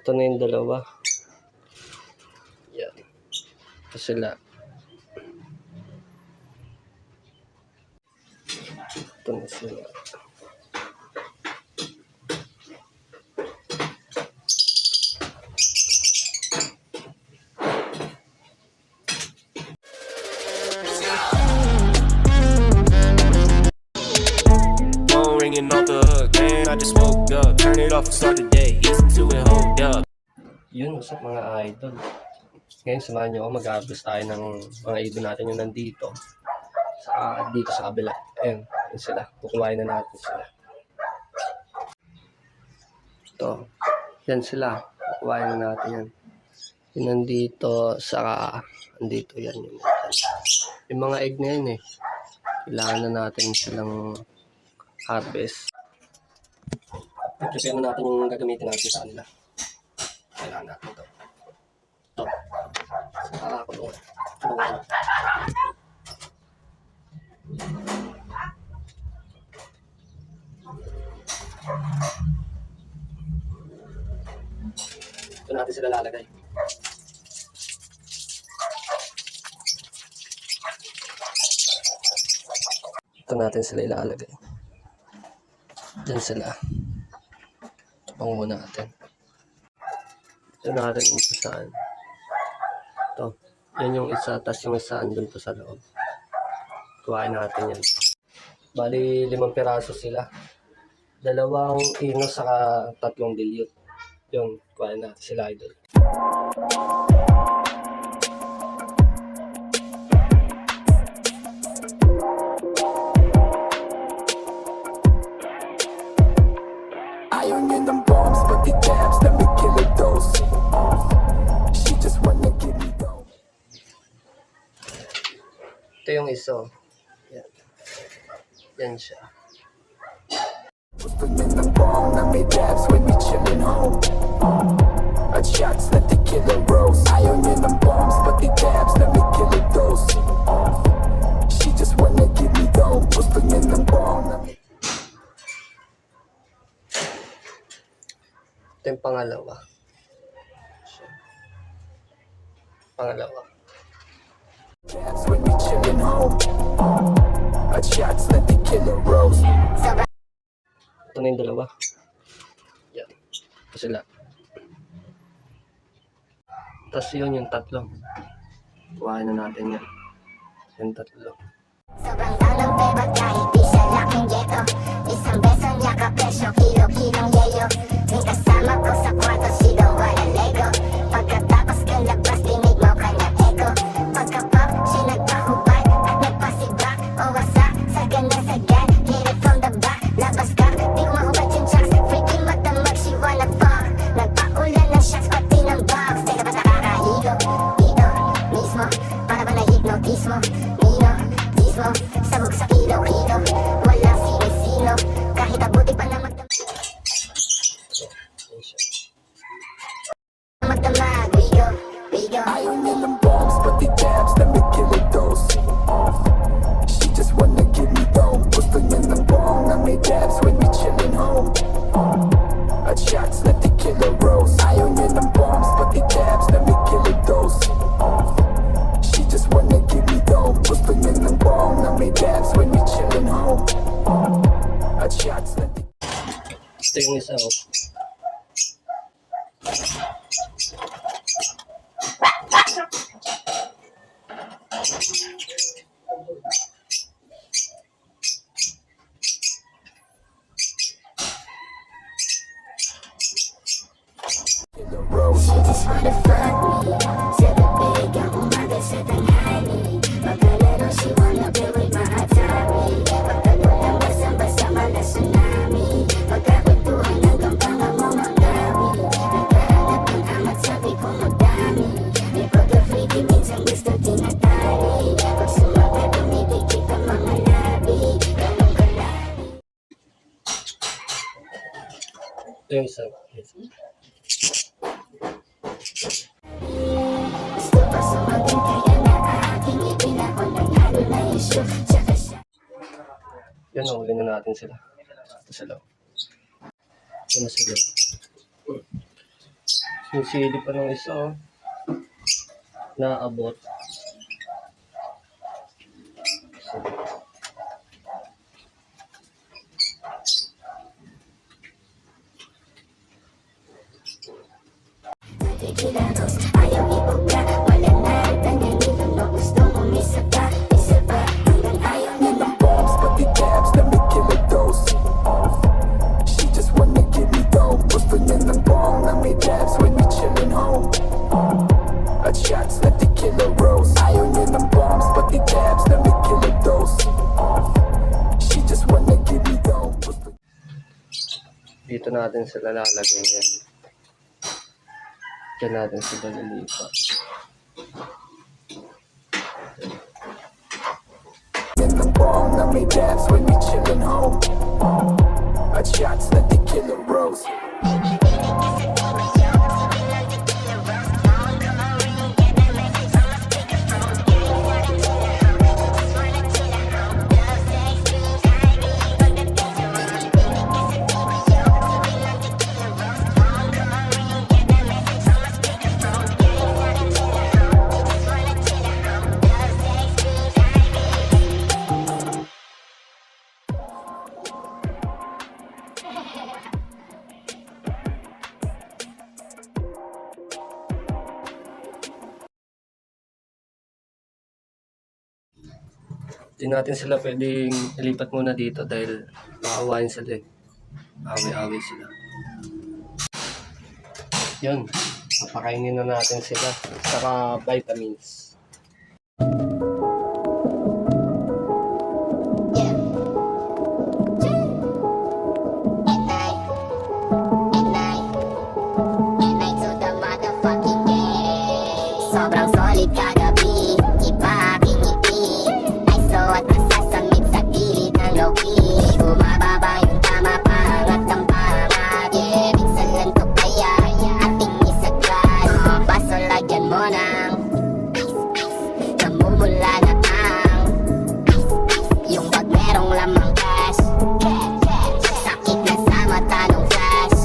Ito na yung dalawa. Yan. Ito sila. Ito na sila. Ringing off the hook, man, I just woke up. Turn it off and start the day. Listen to it, hold up. Yun, usap mga idol. Ngayon, samahan nyo ako. Mag-harvest tayo ng mga ibon natin yung nandito. Dito sa kabila. Ayun, yun sila. Kukuhain na natin sila. Ito. Yan sila. Kukuhain na natin yan. Yung nandito, saka andito yan. Yung mga egg na yun eh. Kailangan na natin silang harvest. I-prepare na natin yung gagamitin natin sa kanila. Kailangan natin ito. Ito. Kulungan. Ito natin sila lalagay. Ito natin sila ilalagay. Diyan sila. Ito pang natin. Ito natin umpasahan. Ito. Yan yung isa, tas yung isa andun po sa loob. Kuhain natin yan. Bali, 5 piraso sila. 2 ino saka 3 dilute. Yun, kuhain natin sila idol. Ayaw niya ng bombs, pati dabs, let me kill a dose. She just wanna give me those. Ito yung iso. Yan. Yan siya. Gusto niya ng bomb na may dabs when we chillin' home. At shots, let the killer rose. Ayaw niya ng bombs, pati dabs, let me kill a dose. She just wanna give me those. Gusto niya ng bomb na may Ito yung pangalawa. Pangalawa. dabs when we chillin' home. At shots, let the killer rose. Ito na yung dalawa. Yan. Ito sila. Tapos yun yung 3. Kuhain na natin yan. Yung 3. Sobrang dalang beba kahit di siya laking ghetto. Isang beso niya kapesyo, kilo-kilong yeyo. Yung kasama ko sa kwarto, sigaw wala lego. Pagkatapos kang labas, dinig mo kanya echo. Pagka-pop, siya nagpahubad at nagpasibak. O wasa, sa ganda sagad, hit it from the back. Labas ka, di ko mahubad yung checks. Freaking matamag, she wanna fuck. Nagpaulan ng shots, pati ng box. Teka ba nakakahigo? Dito, mismo, para ba na-hypnotismo? Nino, dismo, sabog sa kilo-kilo. Walang sinisino, kahit abuti pa na magdamag. Magdamag, we go, we go. Ayaw niya ng bombs, pati dabs, let me kill a dose. She just wanna give me those. Gusto niya ng bomb na may dabs when we chillin' home. At shots, let the killer rose. Ayaw niya ng bombs, pati dabs, let me kill a dose. She just wanna give me those. Gusto niya ng bomb na may dabs when we chillin' home. At shots, let the Ito yung isa. Oh. killer rose. She just wanna fuck me. Sa bibig ang umaga sa tanghali. Magkalaro, she wanna play with my Atari. Pagkagulang basang-basa mala tsunami. Pagkakwentuhan hanggang pangamong ang gawi. Nagkahanap ng amat, sabi ko magdami. May pagka-freaky, minsan gusto tinatali. Pag sumagat, dumidikit ang mga labi. Ganun kalabi. Ito yung isa. Gusto pa sumagin kaya na aking ipinakon ng halo na issue. Tsaka siya Yan, huli na natin sila. Ito sila. Ito na sila. Yung sili pa ng isa, oh. Naabot. Tequilados, ayaw ibuka. Wala na tanangin mo. Gustong umisa pa, isa pa. Hanggang ayaw In the bombs, but the dabs, let me kill a dose. She just wanna give me dough. Gusto niya ng bong na may dabs when we chillin' home. At shots, let the killer rose. Ayaw niya ng bombs, but the dabs, let me kill a dose. She just wanna give me dough. Dito natin sila lalagay yan. Diyan natin sila lilipat. In the bong na may dabs when we chillin' home. At shots, let the killer rose. Hindi natin sila pwedeng ilipat muna dito dahil maawain sila eh. Away-away sila. Yun. Papakainin na natin sila. Saka vitamins. Sobrang solid kagabi, iba aking ngiti. Ay so at nasasamit sa gilid ng low-key. Bumababa yung tama, pangat ang pangat. Yeah, minsan lang to kaya ating isagad. Baso lagyan mo ng namumula na ang yung bag merong lamang cash. Sakit na sa mata nung flash.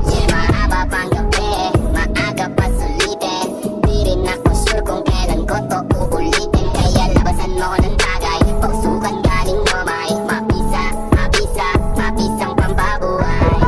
Yeah, mahaba pang gabi, maaga pa sulitin. Di rin ako sure kung kailan ko to uulitin. Kaya labasan mo ko ng tagay, pausukan galing mo may mapisa, mapisa, mapisang pambabuhay.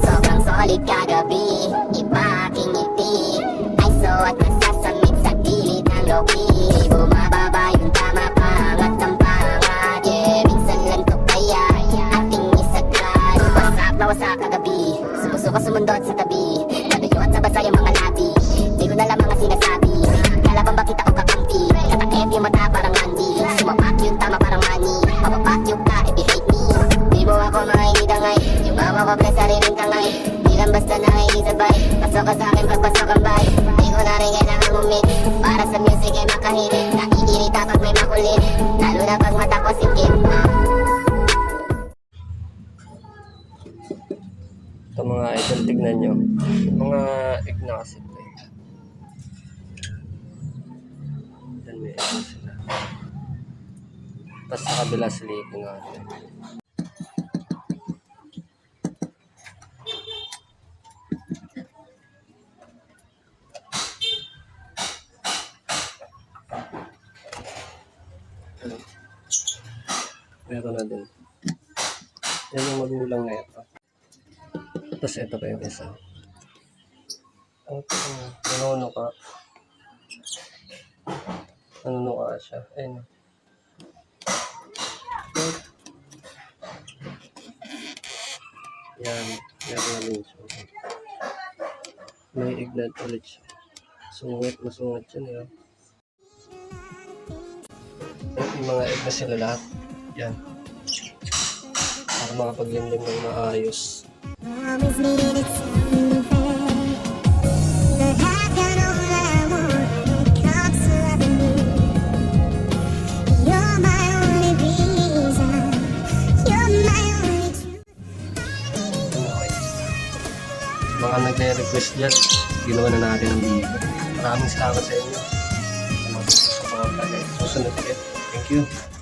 Sobrang solid kagabi, iba aking ngiti. Ay so at nasasamit sa gilid ng low-key. Bumababa yung tama, pangat ang pangat. Yeah, minsan lang to kaya ating isagad. Wasak na wasak kagabi, sumusuko sumundot sa tabi. Natuyo at nabasa yung mga labi, di ko na lang mga sinasabi. Kalaban ba kita o kakampi? Kataep yung mata parang Andy. Sumapak yung tama parang money. Mapapak yung ka if you hate me. Di mo ako makinidangay, yung mama ko bless sariling tangay. Di lang basta nakikisabay, pasok ka sa akin pagpasok ang bay. Di ko na rin kailangan umit, para sa music ay makahirit. Naiirita pag may makulit, lalo na pag mata ko sikip. Ito mga idol, tignan nyo. Mga egg na kasi ito eh. Yan may egg sila. Tapos sa kabila silipin natin. Meron na din. Yan yung magulang na ito. Tapos ito pa yung isa. Ito, nanuno ka. Nanuno ka siya. Ayun. Yan. Meron na din siya. May ignite ulit siya. Sungit, masungit yan eh. Yung mga egg na sila lahat. Yan. Para makapaglimlim ng maayos. Always needed it to fair. But I've got all I want when it comes to loving you. You're my only reason. You're my only truth. Mga nagre-request dyan, ginawa na natin ang video. Maraming salamat sa inyo. Sa mga suporta guys. Susunod ulit. Thank you.